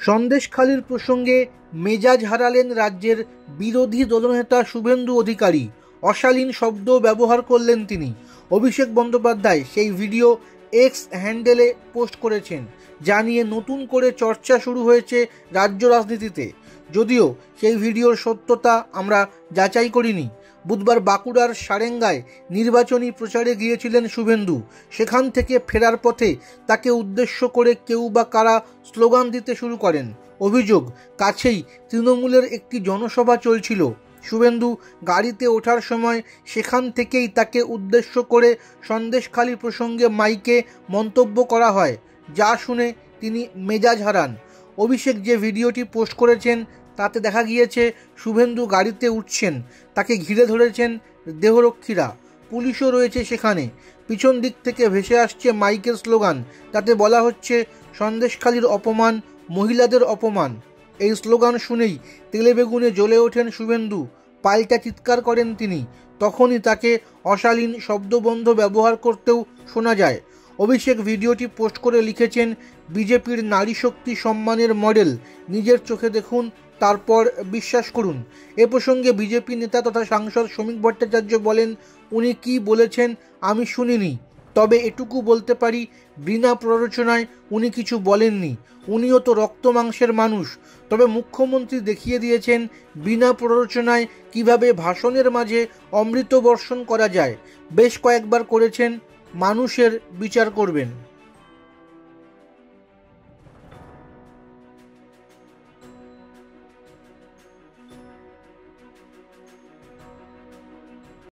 সন্দেশখালির প্রসঙ্গে মেজাজ হারালেন রাজ্যের বিরোধী দলনেতা শুভেন্দু অধিকারী। অশালীন শব্দ ব্যবহার করলেন তিনি। অভিষেক বন্দ্যোপাধ্যায় সেই ভিডিও এক্স হ্যান্ডেলে পোস্ট করেছেন, যা নিয়ে নতুন করে চর্চা শুরু হয়েছে রাজ্য রাজনীতিতে। যদিও সেই ভিডিওর সত্যতা আমরা যাচাই করিনি। বুধবার বাঁকুড়ার সারেঙ্গায় নির্বাচনী প্রচারে গিয়েছিলেন শুভেন্দু। সেখান থেকে ফেরার পথে তাকে উদ্দেশ্য করে কেউ বা কারা স্লোগান দিতে শুরু করেন। অভিযোগ, কাছেই তৃণমূলের একটি জনসভা চলছিল। শুভেন্দু গাড়িতে ওঠার সময় সেখান থেকেই তাকে উদ্দেশ্য করে সন্দেশখালি প্রসঙ্গে মাইকে মন্তব্য করা হয়, যা শুনে তিনি মেজাজ হারান। অভিষেক যে ভিডিওটি পোস্ট করেছেন তাতে দেখা গিয়েছে শুভেন্দু গাড়িতে উঠছেন, তাকে ঘিরে ধরেছেন দেহরক্ষীরা, পুলিশও রয়েছে সেখানে। পিছন দিক থেকে ভেসে আসছে মাইকের স্লোগান। তাতে বলা হচ্ছে, সন্দেশখালির অপমান মহিলাদের অপমান। এই স্লোগান শুনেই তেলে বেগুনে জ্বলে ওঠেন শুভেন্দু। পাল্টা চিৎকার করেন তিনি। তখনই তাকে অশালীন শব্দবন্ধ ব্যবহার করতেও শোনা যায়। অভিষেক ভিডিওটি পোস্ট করে লিখেছেন, বিজেপির নারী শক্তি সম্মানের মডেল, নিজের চোখে দেখুন, তারপর বিশ্বাস করুন। এ প্রসঙ্গে বিজেপি নেতা তথা সাংসদ শ্রমিক ভট্টাচার্য বলেন, উনি কি বলেছেন আমি শুনিনি, তবে এটুকু বলতে পারি বিনা প্ররোচনায় উনি কিছু বলেননি। উনিও তো রক্ত মাংসের মানুষ। তবে মুখ্যমন্ত্রী দেখিয়ে দিয়েছেন বিনা প্ররোচনায় কিভাবে ভাষণের মাঝে অমৃত বর্ষণ করা যায়। বেশ কয়েকবার করেছেন, মানুষের বিচার করবেন।